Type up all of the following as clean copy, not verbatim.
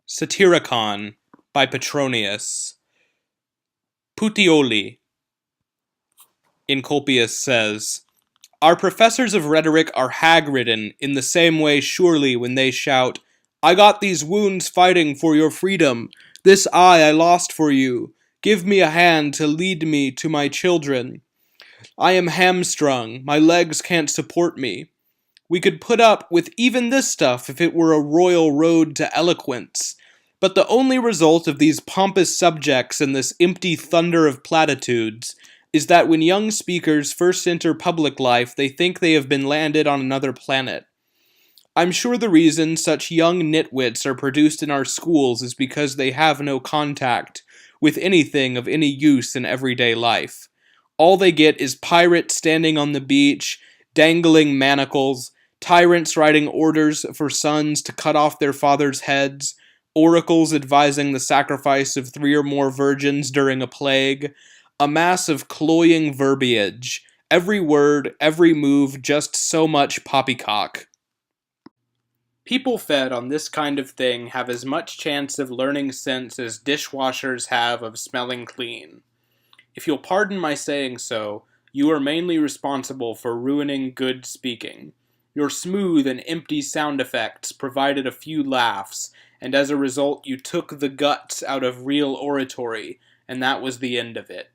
Satyricon by Petronius. Puteoli, in Colpius, says, "Our professors of rhetoric are hag-ridden in the same way surely when they shout, 'I got these wounds fighting for your freedom, this eye I lost for you, give me a hand to lead me to my children. I am hamstrung, my legs can't support me.' We could put up with even this stuff if it were a royal road to eloquence. But the only result of these pompous subjects and this empty thunder of platitudes is that when young speakers first enter public life, they think they have been landed on another planet. I'm sure the reason such young nitwits are produced in our schools is because they have no contact with anything of any use in everyday life. All they get is pirates standing on the beach, dangling manacles, tyrants writing orders for sons to cut off their fathers' heads, oracles advising the sacrifice of 3 or more virgins during a plague, a mass of cloying verbiage, every word, every move, just so much poppycock. People fed on this kind of thing have as much chance of learning sense as dishwashers have of smelling clean. If you'll pardon my saying so, you are mainly responsible for ruining good speaking. Your smooth and empty sound effects provided a few laughs, and as a result you took the guts out of real oratory, and that was the end of it.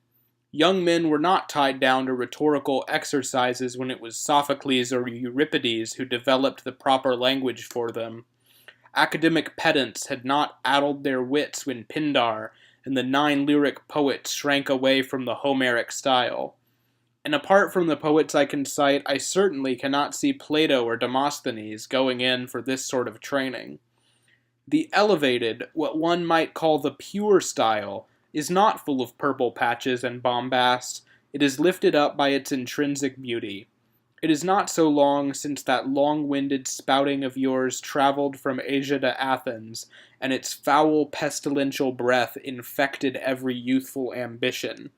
Young men were not tied down to rhetorical exercises when it was Sophocles or Euripides who developed the proper language for them. Academic pedants had not addled their wits when Pindar and the 9 lyric poets shrank away from the Homeric style. And apart from the poets I can cite, I certainly cannot see Plato or Demosthenes going in for this sort of training. The elevated, what one might call the pure style, is not full of purple patches and bombast. It is lifted up by its intrinsic beauty. It is not so long since that long-winded spouting of yours traveled from Asia to Athens, and its foul pestilential breath infected every youthful ambition.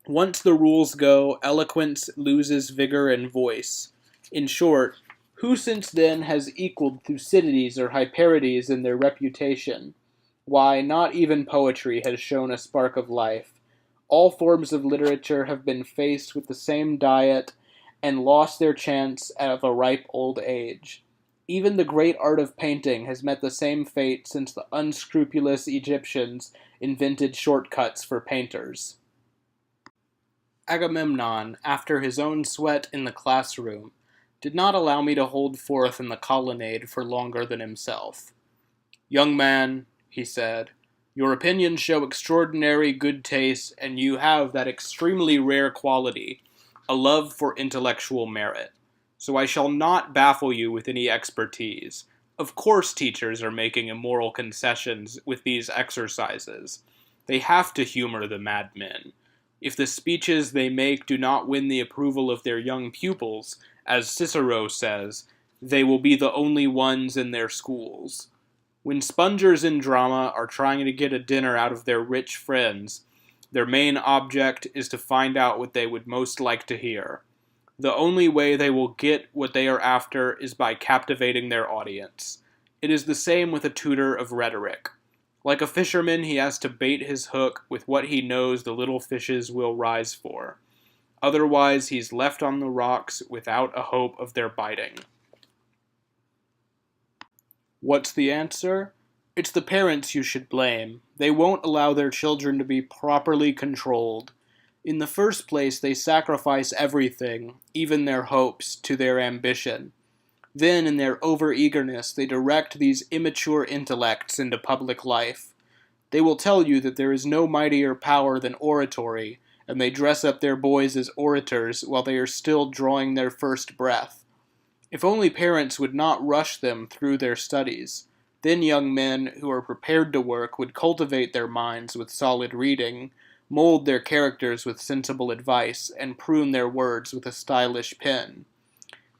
Once the rules go, eloquence loses vigor and voice. In short, who since then has equaled Thucydides or Hyperides in their reputation? Why, not even poetry has shown a spark of life. All forms of literature have been faced with the same diet and lost their chance of a ripe old age. Even the great art of painting has met the same fate since the unscrupulous Egyptians invented shortcuts for painters. Agamemnon, after his own sweat in the classroom, did not allow me to hold forth in the colonnade for longer than himself. "Young man," he said, "your opinions show extraordinary good taste, and you have that extremely rare quality, a love for intellectual merit. So I shall not baffle you with any expertise. Of course teachers are making immoral concessions with these exercises. They have to humor the madmen. If the speeches they make do not win the approval of their young pupils, as Cicero says, they will be the only ones in their schools. When spongers in drama are trying to get a dinner out of their rich friends, their main object is to find out what they would most like to hear. The only way they will get what they are after is by captivating their audience. It is the same with a tutor of rhetoric. Like a fisherman, he has to bait his hook with what he knows the little fishes will rise for. Otherwise, he's left on the rocks without a hope of their biting." What's the answer? It's the parents you should blame. They won't allow their children to be properly controlled. In the first place, they sacrifice everything, even their hopes, to their ambition. Then, in their over-eagerness, they direct these immature intellects into public life. They will tell you that there is no mightier power than oratory, and they dress up their boys as orators while they are still drawing their first breath. If only parents would not rush them through their studies, then young men who are prepared to work would cultivate their minds with solid reading, mold their characters with sensible advice, and prune their words with a stylish pen.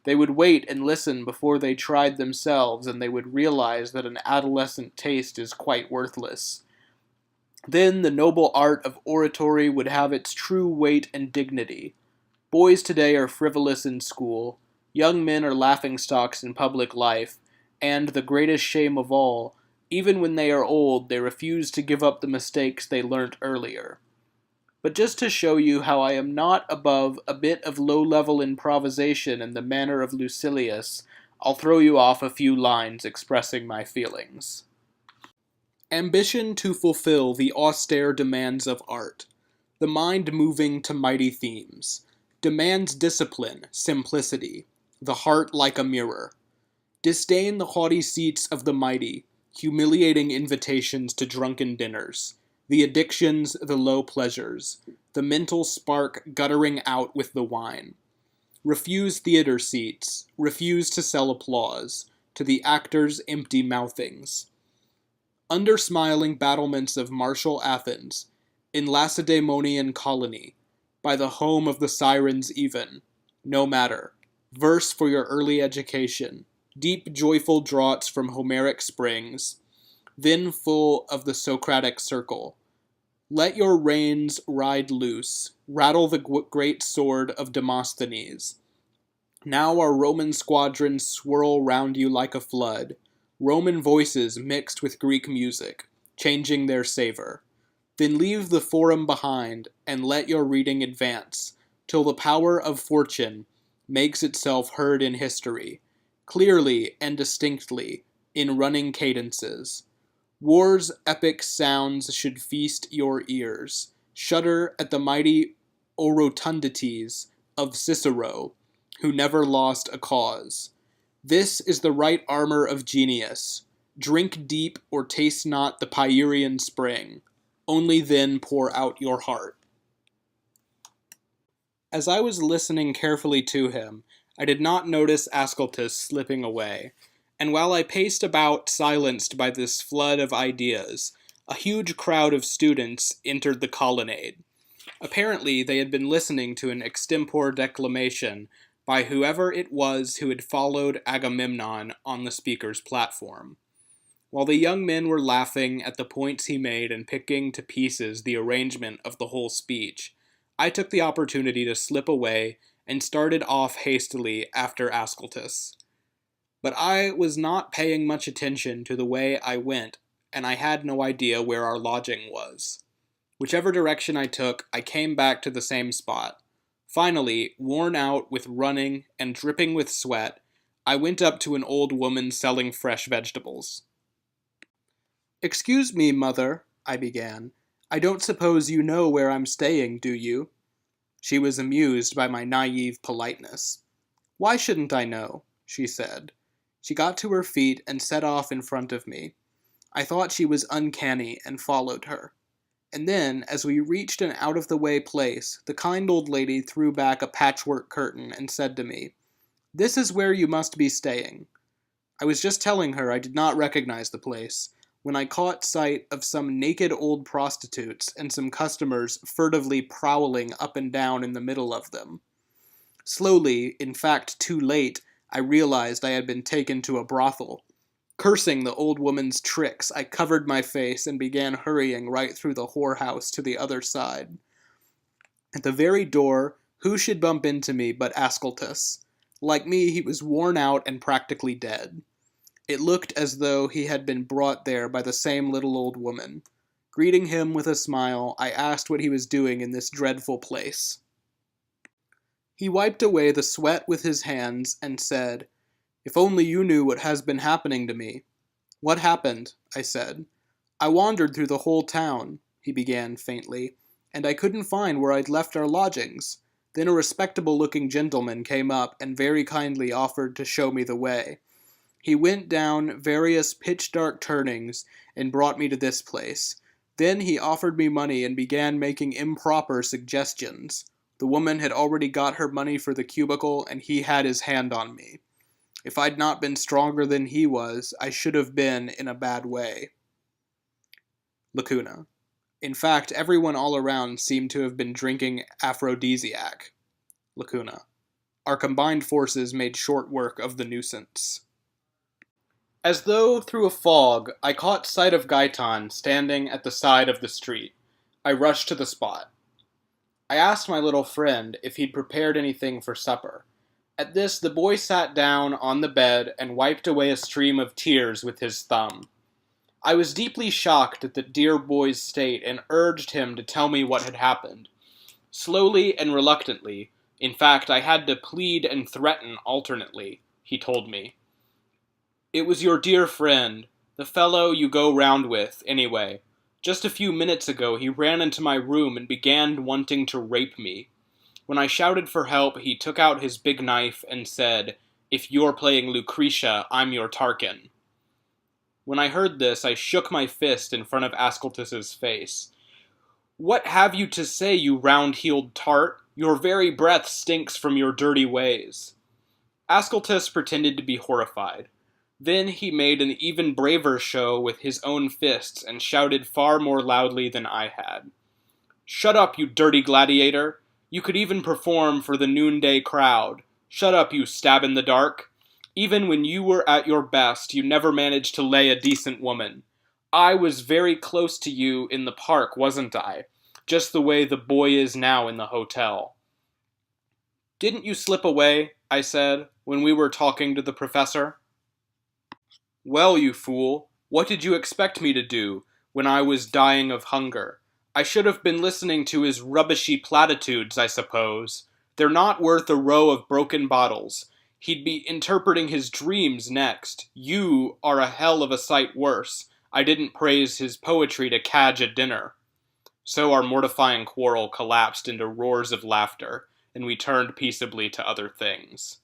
They would wait and listen before they tried themselves, and they would realize that an adolescent taste is quite worthless. Then the noble art of oratory would have its true weight and dignity. Boys today are frivolous in school, young men are laughingstocks in public life, and, the greatest shame of all, Even when they are old, they refuse to give up the mistakes they learnt earlier. But just to show you how I am not above a bit of low-level improvisation in the manner of Lucilius, I'll throw you off a few lines expressing my feelings. Ambition to fulfill the austere demands of art, the mind moving to mighty themes, demands discipline, simplicity, the heart like a mirror. Disdain the haughty seats of the mighty, humiliating invitations to drunken dinners, the addictions, the low pleasures, the mental spark guttering out with the wine. Refuse theater seats, refuse to sell applause, to the actors' empty mouthings. Under smiling battlements of martial Athens, in Lacedaemonian colony, by the home of the sirens even, no matter, verse for your early education, deep joyful draughts from Homeric springs, then full of the Socratic circle. Let your reins ride loose, rattle the great sword of Demosthenes. Now our Roman squadrons swirl round you like a flood, Roman voices mixed with Greek music, changing their savor. Then leave the forum behind, and let your reading advance, till the power of fortune makes itself heard in history, clearly and distinctly, in running cadences. War's epic sounds should feast your ears. Shudder at the mighty orotundities of Cicero, who never lost a cause. This is the right armor of genius. Drink deep or taste not the Pierian spring. Only then pour out your heart. As I was listening carefully to him, I did not notice Ascletus slipping away, and while I paced about silenced by this flood of ideas, a huge crowd of students entered the colonnade. Apparently, they had been listening to an extempore declamation by whoever it was who had followed Agamemnon on the speaker's platform. While the young men were laughing at the points he made and picking to pieces the arrangement of the whole speech, I took the opportunity to slip away and started off hastily after Ascletus. But I was not paying much attention to the way I went, and I had no idea where our lodging was. Whichever direction I took, I came back to the same spot. Finally, worn out with running and dripping with sweat, I went up to an old woman selling fresh vegetables. "Excuse me, mother," I began. "I don't suppose you know where I'm staying, do you?" She was amused by my naive politeness. "Why shouldn't I know?" she said. She got to her feet and set off in front of me. I thought she was uncanny and followed her. And then, as we reached an out-of-the-way place, the kind old lady threw back a patchwork curtain and said to me, "This is where you must be staying." I was just telling her I did not recognize the place, when I caught sight of some naked old prostitutes and some customers furtively prowling up and down in the middle of them. Slowly, in fact too late, I realized I had been taken to a brothel. Cursing the old woman's tricks, I covered my face and began hurrying right through the whorehouse to the other side. At the very door, who should bump into me but Ascletus? Like me, he was worn out and practically dead. It looked as though he had been brought there by the same little old woman. Greeting him with a smile, I asked what he was doing in this dreadful place. He wiped away the sweat with his hands and said, "If only you knew what has been happening to me." "What happened?" I said. "I wandered through the whole town," he began faintly, "and I couldn't find where I'd left our lodgings. Then a respectable-looking gentleman came up and very kindly offered to show me the way. He went down various pitch-dark turnings and brought me to this place. Then he offered me money and began making improper suggestions. The woman had already got her money for the cubicle, and he had his hand on me. If I'd not been stronger than he was, I should have been in a bad way." Lacuna. In fact, everyone all around seemed to have been drinking aphrodisiac. Lacuna. Our combined forces made short work of the nuisance. As though through a fog, I caught sight of Gaetan standing at the side of the street. I rushed to the spot. I asked my little friend if he'd prepared anything for supper. At this, the boy sat down on the bed and wiped away a stream of tears with his thumb. I was deeply shocked at the dear boy's state and urged him to tell me what had happened. Slowly and reluctantly, in fact, I had to plead and threaten alternately, he told me. It was your dear friend, the fellow you go round with, anyway. Just a few minutes ago he ran into my room and began wanting to rape me. When I shouted for help, he took out his big knife and said, "If you're playing Lucretia, I'm your Tarquin." When I heard this, I shook my fist in front of Ascletus's face. "What have you to say, you round-heeled tart? Your very breath stinks from your dirty ways." Ascletus pretended to be horrified. Then he made an even braver show with his own fists and shouted far more loudly than I had. "Shut up, you dirty gladiator! You could even perform for the noonday crowd. Shut up, you stab-in-the-dark! Even when you were at your best, you never managed to lay a decent woman. I was very close to you in the park, wasn't I? Just the way the boy is now in the hotel." "Didn't you slip away," I said, "when we were talking to the professor?" "Well, you fool, what did you expect me to do, when I was dying of hunger? I should have been listening to his rubbishy platitudes, I suppose. They're not worth a row of broken bottles. He'd be interpreting his dreams next. You are a hell of a sight worse. I didn't praise his poetry to cadge a dinner." So our mortifying quarrel collapsed into roars of laughter, and we turned peaceably to other things.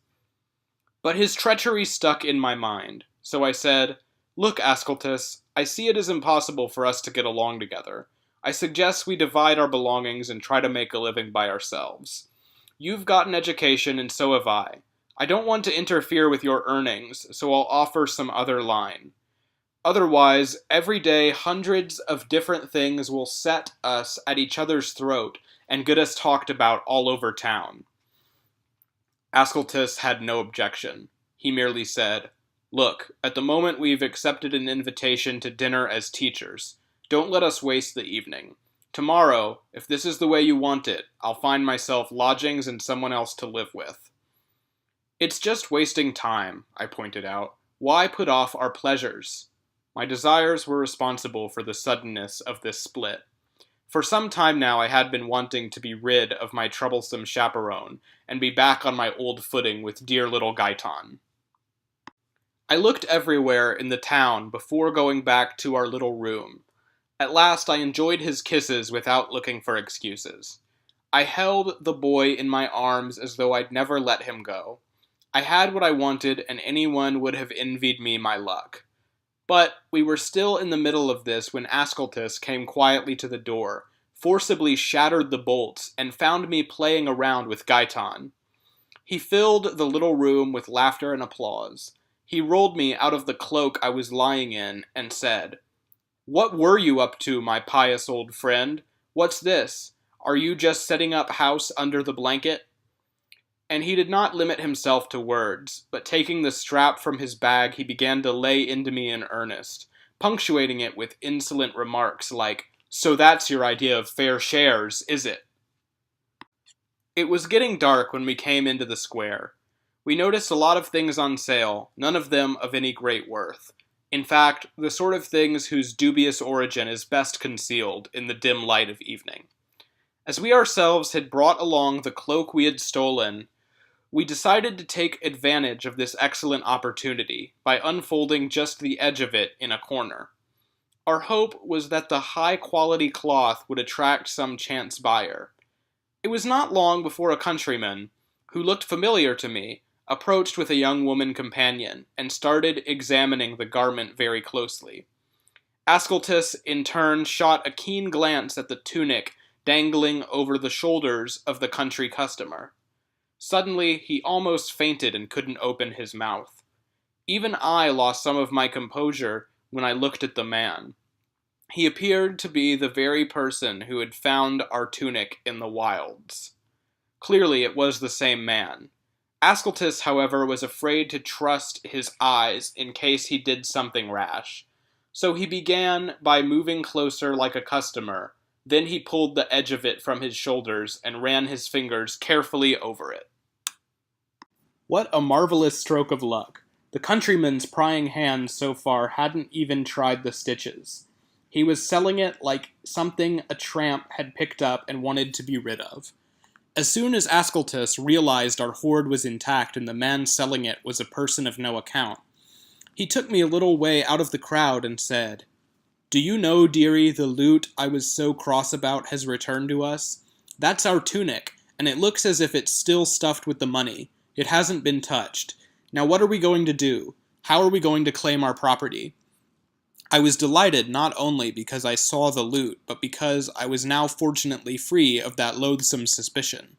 But his treachery stuck in my mind, so I said, "Look, Ascletus, I see it is impossible for us to get along together. I suggest we divide our belongings and try to make a living by ourselves. You've got an education, and so have I. I don't want to interfere with your earnings, so I'll offer some other line. Otherwise, every day hundreds of different things will set us at each other's throat and get us talked about all over town." Ascletus had no objection. He merely said, "Look, at the moment we've accepted an invitation to dinner as teachers. Don't let us waste the evening. Tomorrow, if this is the way you want it, I'll find myself lodgings and someone else to live with." "It's just wasting time," I pointed out. "Why put off our pleasures?" My desires were responsible for the suddenness of this split. For some time now I had been wanting to be rid of my troublesome chaperone and be back on my old footing with dear little Gaiton. I looked everywhere in the town before going back to our little room. At last I enjoyed his kisses without looking for excuses. I held the boy in my arms as though I'd never let him go. I had what I wanted, and anyone would have envied me my luck. But we were still in the middle of this when Ascletus came quietly to the door, forcibly shattered the bolts, and found me playing around with Gaiton. He filled the little room with laughter and applause. He rolled me out of the cloak I was lying in and said, "What were you up to, my pious old friend? What's this? Are you just setting up house under the blanket?" And he did not limit himself to words, but taking the strap from his bag, he began to lay into me in earnest, punctuating it with insolent remarks like, "So that's your idea of fair shares, is it?" It was getting dark when we came into the square. We noticed a lot of things on sale, none of them of any great worth. In fact, the sort of things whose dubious origin is best concealed in the dim light of evening. As we ourselves had brought along the cloak we had stolen, we decided to take advantage of this excellent opportunity by unfolding just the edge of it in a corner. Our hope was that the high-quality cloth would attract some chance buyer. It was not long before a countryman, who looked familiar to me, approached with a young woman companion, and started examining the garment very closely. Ascletus, in turn, shot a keen glance at the tunic dangling over the shoulders of the country customer. Suddenly, he almost fainted and couldn't open his mouth. Even I lost some of my composure when I looked at the man. He appeared to be the very person who had found our tunic in the wilds. Clearly, it was the same man. Ascletus, however, was afraid to trust his eyes in case he did something rash. So he began by moving closer like a customer. Then he pulled the edge of it from his shoulders and ran his fingers carefully over it. What a marvelous stroke of luck! The countryman's prying hands so far hadn't even tried the stitches. He was selling it like something a tramp had picked up and wanted to be rid of. As soon as Ascletus realized our hoard was intact and the man selling it was a person of no account, he took me a little way out of the crowd and said, "Do you know, dearie, the loot I was so cross about has returned to us? That's our tunic, and it looks as if it's still stuffed with the money. It hasn't been touched. Now what are we going to do? How are we going to claim our property?" I was delighted not only because I saw the loot, but because I was now fortunately free of that loathsome suspicion.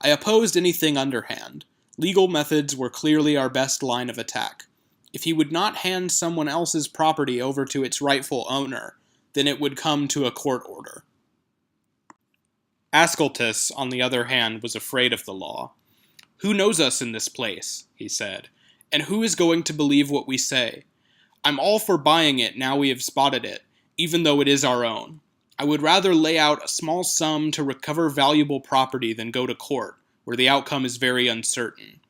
I opposed anything underhand. Legal methods were clearly our best line of attack. If he would not hand someone else's property over to its rightful owner, then it would come to a court order. Ascletus, on the other hand, was afraid of the law. "Who knows us in this place?" he said, "and who is going to believe what we say? I'm all for buying it now we have spotted it, even though it is our own. I would rather lay out a small sum to recover valuable property than go to court, where the outcome is very uncertain.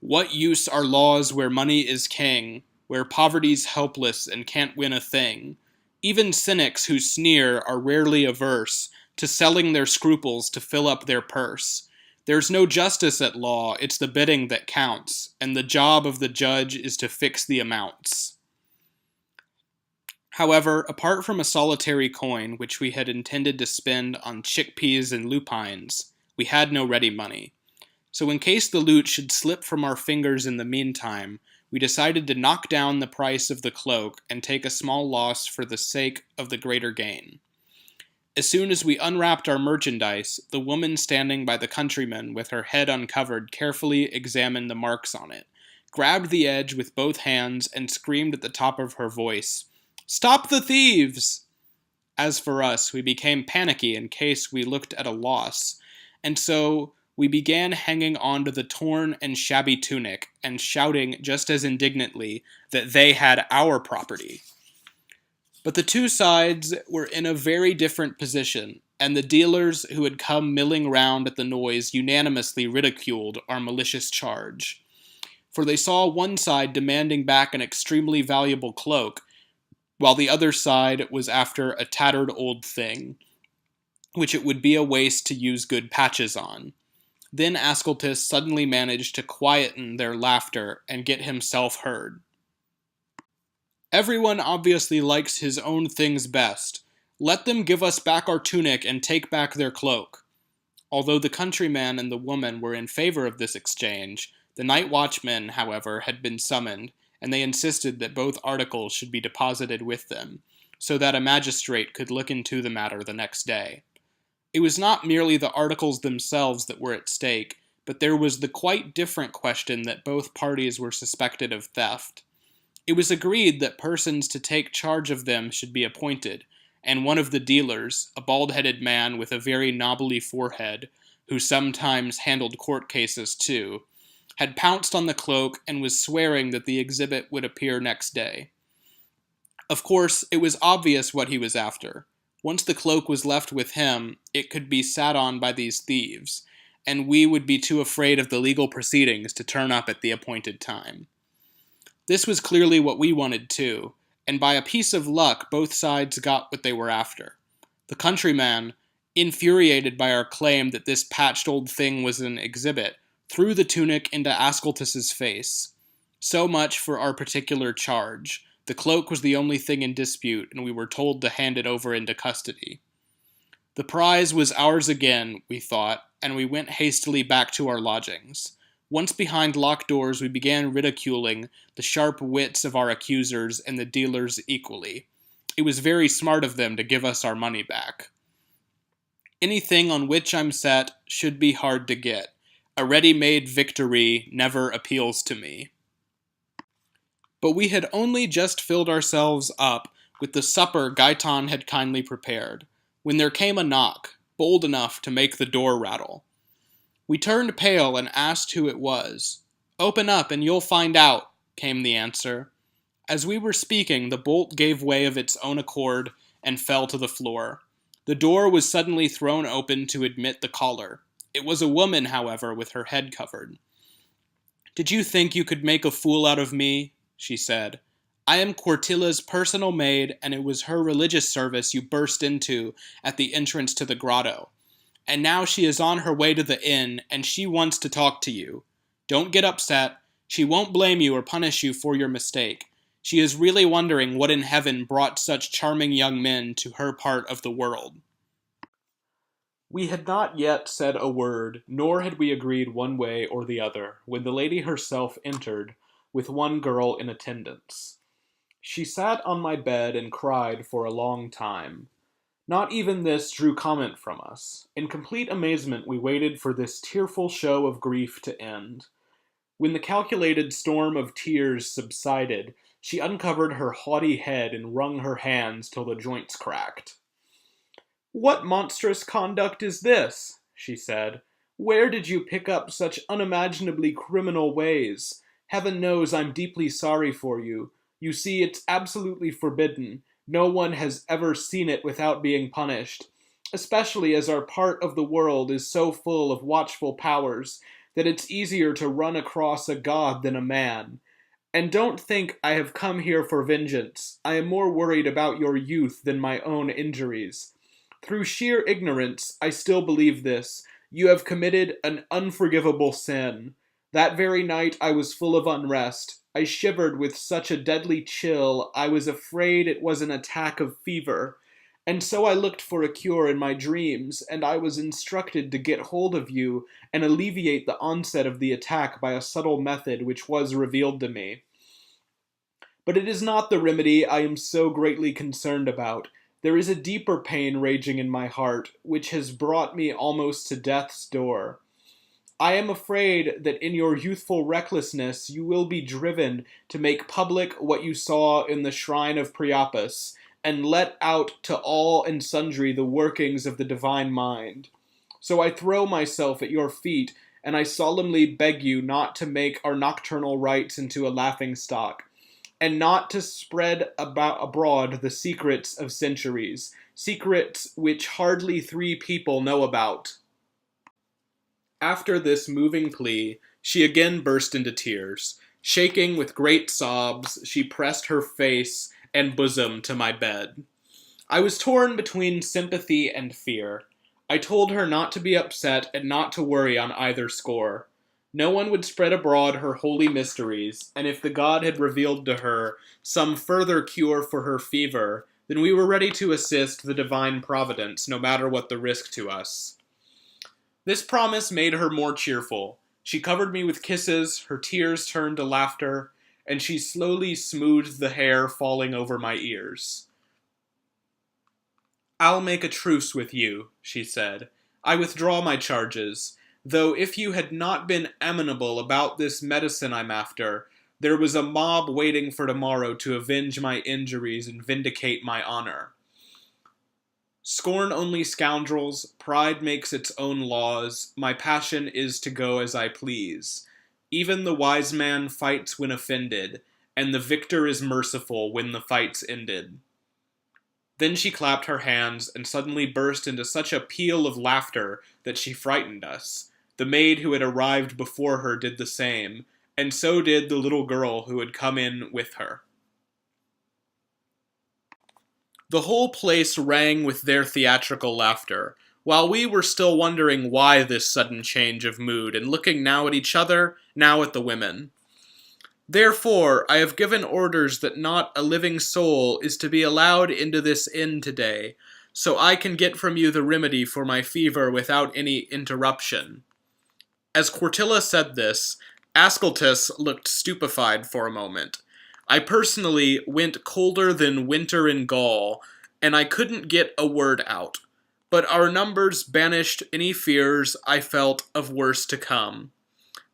What use are laws where money is king, where poverty's helpless and can't win a thing? Even cynics who sneer are rarely averse to selling their scruples to fill up their purse. There's no justice at law, it's the bidding that counts, and the job of the judge is to fix the amounts." However, apart from a solitary coin which we had intended to spend on chickpeas and lupines, we had no ready money. So in case the loot should slip from our fingers in the meantime, we decided to knock down the price of the cloak and take a small loss for the sake of the greater gain. As soon as we unwrapped our merchandise, the woman standing by the countryman with her head uncovered carefully examined the marks on it, grabbed the edge with both hands, and screamed at the top of her voice, "Stop the thieves!" As for us, we became panicky in case we looked at a loss, and so we began hanging on to the torn and shabby tunic and shouting just as indignantly that they had our property. But the two sides were in a very different position, and the dealers who had come milling round at the noise unanimously ridiculed our malicious charge. For they saw one side demanding back an extremely valuable cloak, while the other side was after a tattered old thing, which it would be a waste to use good patches on. Then Ascletus suddenly managed to quieten their laughter and get himself heard. "Everyone obviously likes his own things best. Let them give us back our tunic and take back their cloak." Although the countryman and the woman were in favor of this exchange, the night watchmen, however, had been summoned, and they insisted that both articles should be deposited with them, so that a magistrate could look into the matter the next day. It was not merely the articles themselves that were at stake, but there was the quite different question that both parties were suspected of theft. It was agreed that persons to take charge of them should be appointed, and one of the dealers, a bald-headed man with a very knobbly forehead, who sometimes handled court cases too, had pounced on the cloak and was swearing that the exhibit would appear next day. Of course, it was obvious what he was after. Once the cloak was left with him, it could be sat on by these thieves, and we would be too afraid of the legal proceedings to turn up at the appointed time. This was clearly what we wanted too, and by a piece of luck both sides got what they were after. The countryman, infuriated by our claim that this patched old thing was an exhibit, threw the tunic into Ascletus's face. So much for our particular charge. The cloak was the only thing in dispute, and we were told to hand it over into custody. The prize was ours again, we thought, and we went hastily back to our lodgings. Once behind locked doors, we began ridiculing the sharp wits of our accusers and the dealers equally. It was very smart of them to give us our money back. Anything on which I'm set should be hard to get. A ready-made victory never appeals to me. But we had only just filled ourselves up with the supper Gaetan had kindly prepared, when there came a knock, bold enough to make the door rattle. We turned pale and asked who it was. "Open up and you'll find out," came the answer. As we were speaking, the bolt gave way of its own accord and fell to the floor. The door was suddenly thrown open to admit the caller. It was a woman, however, with her head covered. "Did you think you could make a fool out of me?" she said. "I am Quartilla's personal maid, and it was her religious service you burst into at the entrance to the grotto. And now she is on her way to the inn, and she wants to talk to you. Don't get upset. She won't blame you or punish you for your mistake. She is really wondering what in heaven brought such charming young men to her part of the world." We had not yet said a word, nor had we agreed one way or the other, when the lady herself entered, with one girl in attendance. She sat on my bed and cried for a long time. Not even this drew comment from us. In complete amazement we waited for this tearful show of grief to end. When the calculated storm of tears subsided, she uncovered her haughty head and wrung her hands till the joints cracked. "What monstrous conduct is this?" she said. "Where did you pick up such unimaginably criminal ways? Heaven knows I'm deeply sorry for you. You see, it's absolutely forbidden. No one has ever seen it without being punished, especially as our part of the world is so full of watchful powers that it's easier to run across a god than a man. And don't think I have come here for vengeance. I am more worried about your youth than my own injuries. Through sheer ignorance, I still believe this. You have committed an unforgivable sin. That very night I was full of unrest. I shivered with such a deadly chill, I was afraid it was an attack of fever. And so I looked for a cure in my dreams, and I was instructed to get hold of you and alleviate the onset of the attack by a subtle method which was revealed to me. But it is not the remedy I am so greatly concerned about. There is a deeper pain raging in my heart, which has brought me almost to death's door. I am afraid that in your youthful recklessness you will be driven to make public what you saw in the shrine of Priapus, and let out to all and sundry the workings of the divine mind. So I throw myself at your feet, and I solemnly beg you not to make our nocturnal rites into a laughingstock, and not to spread abroad the secrets of centuries, secrets which hardly 3 people know about." After this moving plea, she again burst into tears. Shaking with great sobs, she pressed her face and bosom to my bed. I was torn between sympathy and fear. I told her not to be upset and not to worry on either score. No one would spread abroad her holy mysteries, and if the god had revealed to her some further cure for her fever, then we were ready to assist the divine providence, no matter what the risk to us. This promise made her more cheerful. She covered me with kisses, her tears turned to laughter, and she slowly smoothed the hair falling over my ears. "I'll make a truce with you," she said. "I withdraw my charges. Though if you had not been amenable about this medicine I'm after, there was a mob waiting for tomorrow to avenge my injuries and vindicate my honor. Scorn only scoundrels, pride makes its own laws, my passion is to go as I please. Even the wise man fights when offended, and the victor is merciful when the fight's ended." Then she clapped her hands and suddenly burst into such a peal of laughter that she frightened us. The maid who had arrived before her did the same, and so did the little girl who had come in with her. The whole place rang with their theatrical laughter, while we were still wondering why this sudden change of mood, and looking now at each other, now at the women. "Therefore, I have given orders that not a living soul is to be allowed into this inn today, so I can get from you the remedy for my fever without any interruption." As Quartilla said this, Ascletus looked stupefied for a moment. I personally went colder than winter in Gaul, and I couldn't get a word out. But our numbers banished any fears I felt of worse to come.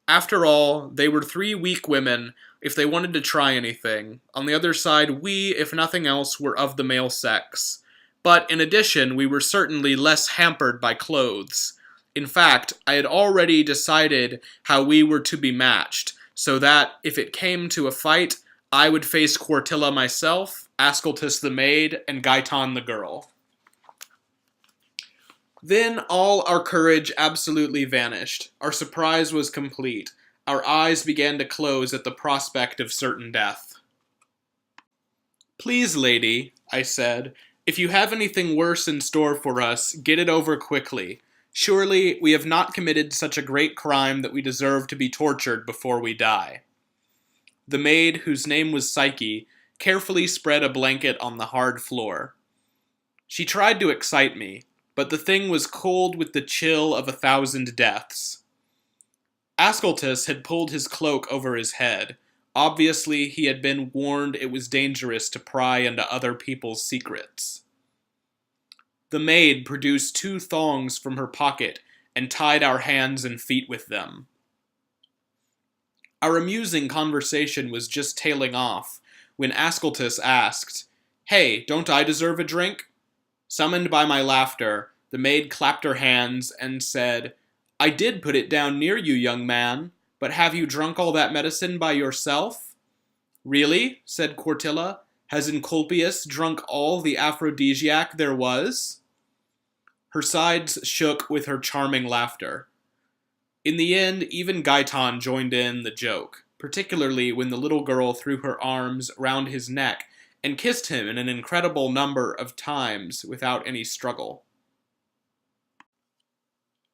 After all, they were 3 weak women, if they wanted to try anything. On the other side, we, if nothing else, were of the male sex. But in addition, we were certainly less hampered by clothes. In fact, I had already decided how we were to be matched, so that, if it came to a fight, I would face Quartilla myself, Ascletus the maid, and Gaiton the girl. Then all our courage absolutely vanished. Our surprise was complete. Our eyes began to close at the prospect of certain death. "Please, lady," I said, "if you have anything worse in store for us, get it over quickly. Surely we have not committed such a great crime that we deserve to be tortured before we die." The maid, whose name was Psyche, carefully spread a blanket on the hard floor. She tried to excite me, but the thing was cold with the chill of 1,000 deaths. Ascletus had pulled his cloak over his head. Obviously, he had been warned it was dangerous to pry into other people's secrets. The maid produced 2 thongs from her pocket and tied our hands and feet with them. Our amusing conversation was just tailing off when Ascletus asked, "Hey, don't I deserve a drink?" Summoned by my laughter, the maid clapped her hands and said, "I did put it down near you, young man, but have you drunk all that medicine by yourself?" "Really?" said Quartilla. "Has Encolpius drunk all the aphrodisiac there was?" Her sides shook with her charming laughter. In the end, even Gaiton joined in the joke, particularly when the little girl threw her arms round his neck and kissed him in an incredible number of times without any struggle.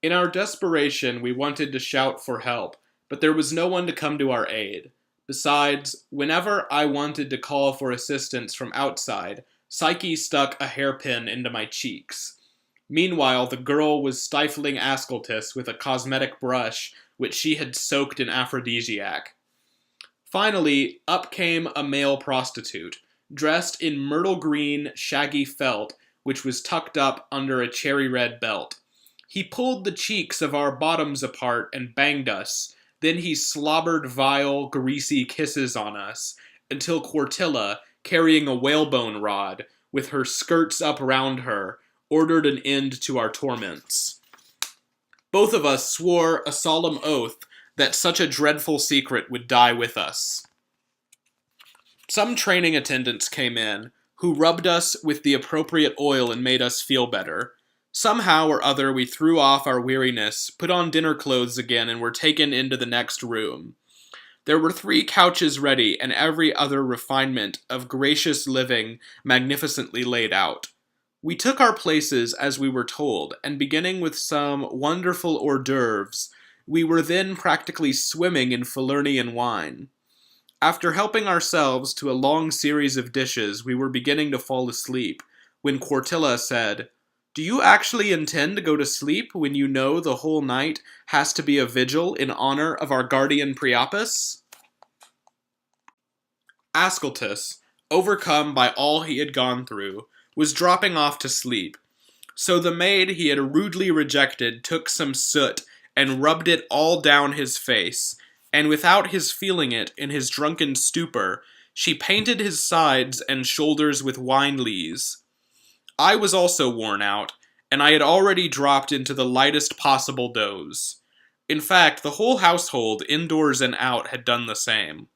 In our desperation, we wanted to shout for help, but there was no one to come to our aid. Besides, whenever I wanted to call for assistance from outside, Psyche stuck a hairpin into my cheeks. Meanwhile, the girl was stifling Ascletus with a cosmetic brush which she had soaked in aphrodisiac. Finally, up came a male prostitute, dressed in myrtle green, shaggy felt, which was tucked up under a cherry-red belt. He pulled the cheeks of our bottoms apart and banged us. Then he slobbered vile, greasy kisses on us, until Quartilla, carrying a whalebone rod, with her skirts up round her, ordered an end to our torments. Both of us swore a solemn oath that such a dreadful secret would die with us. Some training attendants came in, who rubbed us with the appropriate oil and made us feel better. Somehow or other we threw off our weariness, put on dinner clothes again, and were taken into the next room. There were 3 couches ready, and every other refinement of gracious living magnificently laid out. We took our places as we were told, and beginning with some wonderful hors d'oeuvres, we were then practically swimming in Falernian wine. After helping ourselves to a long series of dishes, we were beginning to fall asleep, when Quartilla said, "Do you actually intend to go to sleep when you know the whole night has to be a vigil in honor of our guardian Priapus?" Ascletus, overcome by all he had gone through, was dropping off to sleep. So the maid he had rudely rejected took some soot and rubbed it all down his face, and without his feeling it in his drunken stupor, she painted his sides and shoulders with wine lees. I was also worn out, and I had already dropped into the lightest possible doze. In fact, the whole household, indoors and out, had done the same.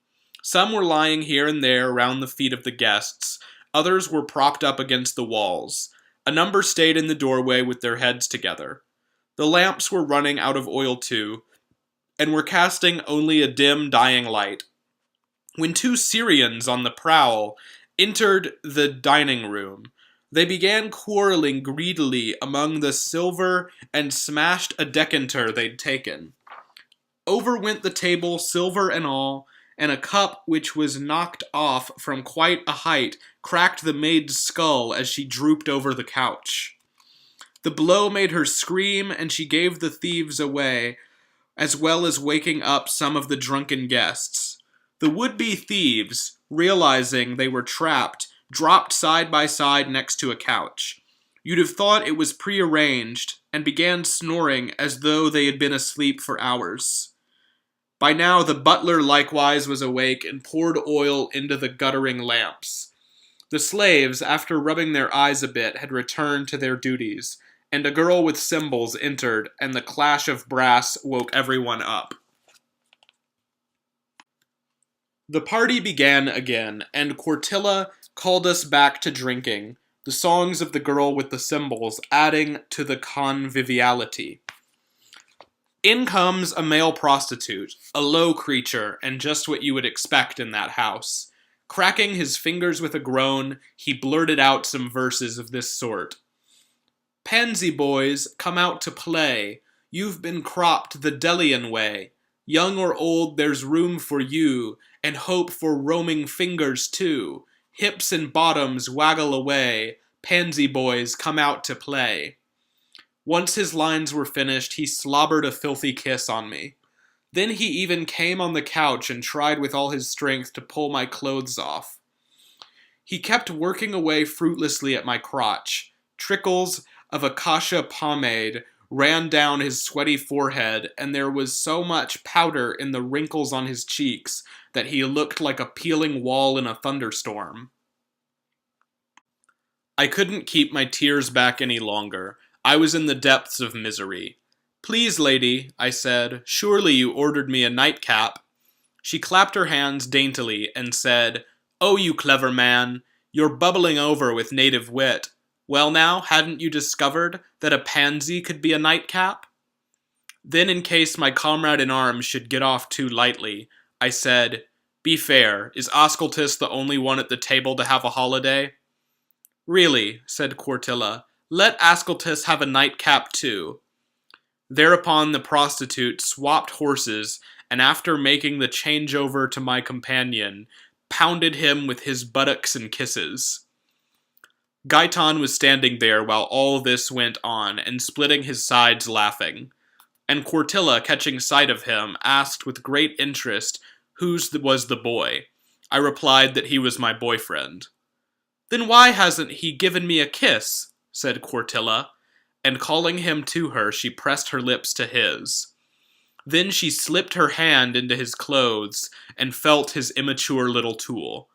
Some were lying here and there round the feet of the guests, others were propped up against the walls. A number stayed in the doorway with their heads together. The lamps were running out of oil too, and were casting only a dim, dying light, when 2 Syrians on the prowl entered the dining room. They began quarreling greedily among the silver and smashed a decanter they'd taken. Over went the table, silver and all, and a cup which was knocked off from quite a height cracked the maid's skull as she drooped over the couch. The blow made her scream, and she gave the thieves away, as well as waking up some of the drunken guests. The would-be thieves, realizing they were trapped, dropped side by side next to a couch. You'd have thought it was prearranged, and began snoring as though they had been asleep for hours. By now the butler likewise was awake and poured oil into the guttering lamps. The slaves, after rubbing their eyes a bit, had returned to their duties, and a girl with cymbals entered, and the clash of brass woke everyone up. The party began again, and Quartilla called us back to drinking, the songs of the girl with the cymbals adding to the conviviality. In comes a male prostitute, a low creature, and just what you would expect in that house. Cracking his fingers with a groan, he blurted out some verses of this sort. Pansy boys, come out to play. You've been cropped the Delian way. Young or old, there's room for you, and hope for roaming fingers too. Hips and bottoms waggle away. Pansy boys, come out to play. Once his lines were finished, he slobbered a filthy kiss on me. Then he even came on the couch and tried with all his strength to pull my clothes off. He kept working away fruitlessly at my crotch. Trickles of acacia pomade ran down his sweaty forehead, and there was so much powder in the wrinkles on his cheeks that he looked like a peeling wall in a thunderstorm. I couldn't keep my tears back any longer. I was in the depths of misery. Please, lady, I said, surely you ordered me a nightcap. She clapped her hands daintily and said, Oh, you clever man, you're bubbling over with native wit. Well now, hadn't you discovered that a pansy could be a nightcap? Then, in case my comrade in arms should get off too lightly, I said, Be fair, is Ascletus the only one at the table to have a holiday? Really, said Quartilla, let Ascletus have a nightcap too. Thereupon the prostitute swapped horses, and after making the changeover to my companion, pounded him with his buttocks and kisses. Gaiton was standing there while all this went on, and splitting his sides laughing. And Quartilla, catching sight of him, asked with great interest whose was the boy. I replied that he was my boyfriend. Then why hasn't he given me a kiss? Said Quartilla, and calling him to her, she pressed her lips to his. Then she slipped her hand into his clothes and felt his immature little tool.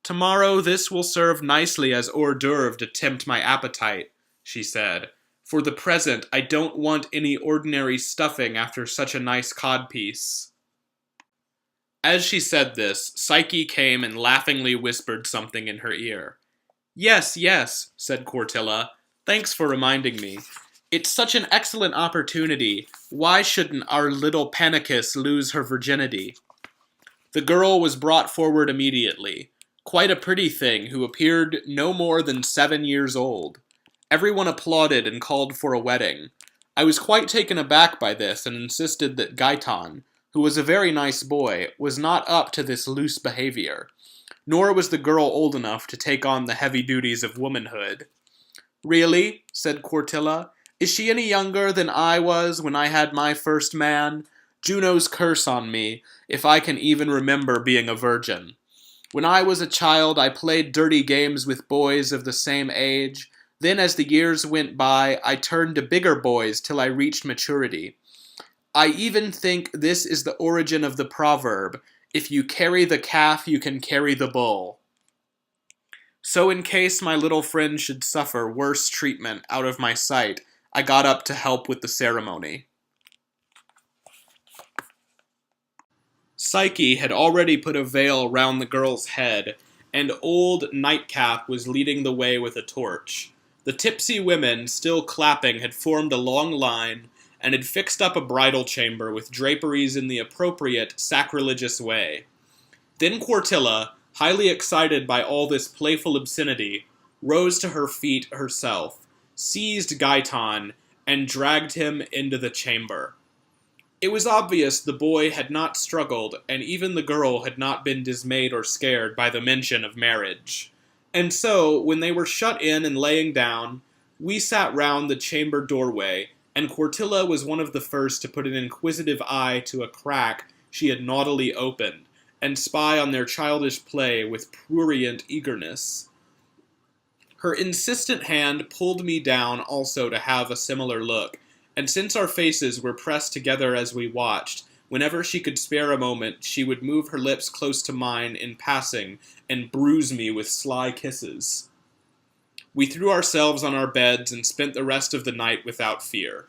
Tomorrow this will serve nicely as hors d'oeuvre to tempt my appetite, she said. For the present, I don't want any ordinary stuffing after such a nice codpiece. As she said this, Psyche came and laughingly whispered something in her ear. Yes, yes, said Quartilla. Thanks for reminding me. It's such an excellent opportunity. Why shouldn't our little Panicus lose her virginity? The girl was brought forward immediately. Quite a pretty thing, who appeared no more than 7 years old. Everyone applauded and called for a wedding. I was quite taken aback by this and insisted that Gaiton, who was a very nice boy, was not up to this loose behavior. Nor was the girl old enough to take on the heavy duties of womanhood. Really, said Quartilla, is she any younger than I was when I had my first man? Juno's curse on me, if I can even remember being a virgin. When I was a child, I played dirty games with boys of the same age. Then as the years went by, I turned to bigger boys till I reached maturity. I even think this is the origin of the proverb, if you carry the calf, you can carry the bull. So in case my little friend should suffer worse treatment out of my sight, I got up to help with the ceremony. Psyche had already put a veil round the girl's head, and old Nightcap was leading the way with a torch. The tipsy women, still clapping, had formed a long line, and had fixed up a bridal chamber with draperies in the appropriate sacrilegious way. Then Quartilla, highly excited by all this playful obscenity, rose to her feet herself, seized Gaiton, and dragged him into the chamber. It was obvious the boy had not struggled, and even the girl had not been dismayed or scared by the mention of marriage. And so, when they were shut in and laying down, we sat round the chamber doorway, and Quartilla was one of the first to put an inquisitive eye to a crack she had naughtily opened, and spy on their childish play with prurient eagerness. Her insistent hand pulled me down also to have a similar look, and since our faces were pressed together as we watched, whenever she could spare a moment, she would move her lips close to mine in passing and bruise me with sly kisses. We threw ourselves on our beds and spent the rest of the night without fear.